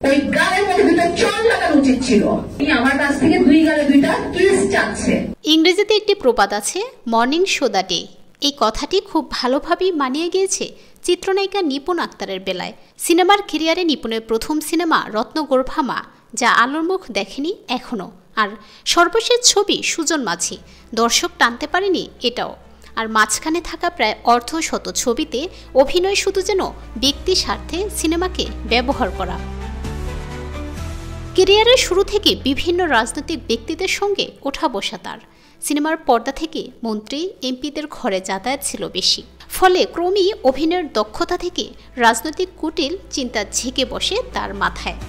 ওই গালের মধ্যে দুটো চড় লাগানো উচিত ছিল। আমার কাছ থেকে দুই গালে দুইটা কিস চাচ্ছে। ইংরেজিতে একটি প্রবাদ আছে, মর্নিং শো দ্য ডে। এই কথাটি খুব ভালোভাবেই মানিয়ে গিয়েছে চিত্রনায়িকা নিপুণ আক্তারের বেলায়। সিনেমার ক্যারিয়ারে নিপুণের প্রথম সিনেমা রত্নগর্ভা মা, যা আলোর মুখ দেখেনি এখনও। আর সর্বশেষ ছবি সুজন মাঝি, দর্শক টানতে পারেনি এটাও। আর মাঝখানে থাকা প্রায় অর্ধশত ছবিতে অভিনয় শুধু যেন ব্যক্তি স্বার্থে সিনেমাকে ব্যবহার করা। ক্যারিয়ারের শুরু থেকে বিভিন্ন রাজনৈতিক ব্যক্তিদের সঙ্গে ওঠা বসা তার। সিনেমার পর্দা থেকে মন্ত্রী এমপিদের ঘরে যাতায়াত ছিল বেশি, ফলে ক্রমেই অভিনয়ের দক্ষতা থেকে রাজনৈতিক কুটিল চিন্তা ঝেঁকে বসে তার মাথায়।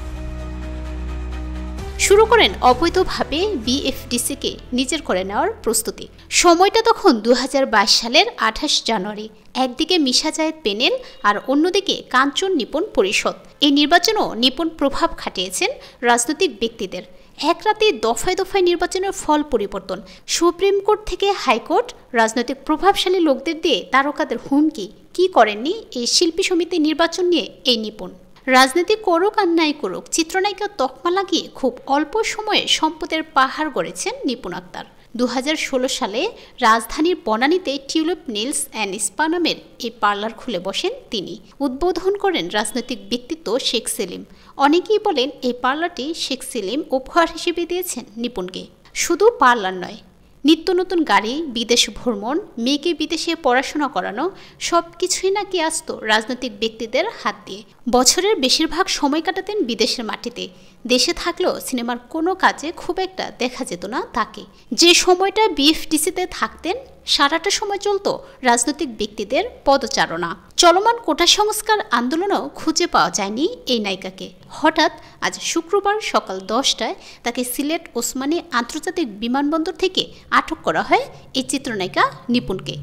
শুরু করেন অবৈধভাবে বিএফডিসিকে নিজের করে নেওয়ার প্রস্তুতি। সময়টা তখন 2022 সালের 28 জানুয়ারি। একদিকে মিশা জায়েদ প্যানেল আর অন্যদিকে কাঞ্চন নিপুণ পরিষদ। এই নির্বাচনও নিপুণ প্রভাব খাটিয়েছেন রাজনৈতিক ব্যক্তিদের। এক রাতে দফায় দফায় নির্বাচনের ফল পরিবর্তন, সুপ্রিম কোর্ট থেকে হাইকোর্ট, রাজনৈতিক প্রভাবশালী লোকদের দিয়ে তারকাদের হুমকি। কি করেননি এই শিল্পী সমিতি নির্বাচন নিয়ে এই নিপুণ। রাজনীতি করুক আর নাই করুক, চিত্রনায়িকা তকমা লাগিয়ে খুব অল্প সময়ে সম্পদের পাহাড় গড়েছেন নিপুণ আক্তার। 2016 সালে রাজধানীর বনানীতে টিউলিপ নেলস অ্যান্ড স্পা নামের এই পার্লার খুলে বসেন তিনি। উদ্বোধন করেন রাজনৈতিক ব্যক্তিত্ব শেখ সেলিম। অনেকেই বলেন এই পার্লারটি শেখ সেলিম উপহার হিসেবে দিয়েছেন নিপুণকে। শুধু পার্লার নয়, নিত্য নতুন গাড়ি, বিদেশ ভ্রমণ, মেয়েকে বিদেশে পড়াশোনা করানো, সব কিছুই নাকি আসতো রাজনৈতিক ব্যক্তিদের হাত দিয়ে। বছরের বেশিরভাগ সময় কাটাতেন বিদেশের মাটিতে। দেশে থাকলেও সিনেমার কোনো কাজে খুব একটা দেখা যেত না তাকে। যে সময়টা বিএফডিসিতে থাকতেন, সারাটা সময় চলত রাজনৈতিক ব্যক্তিদের পদচারণা। চলমান কোটা সংস্কার আন্দোলনেও খুঁজে পাওয়া যায়নি এই নায়িকাকে। হঠাৎ আজ শুক্রবার সকাল 10টায় তাকে সিলেট ওসমানী আন্তর্জাতিক বিমানবন্দর থেকে আটক করা হয় এই চিত্রনায়িকা নিপুণকে।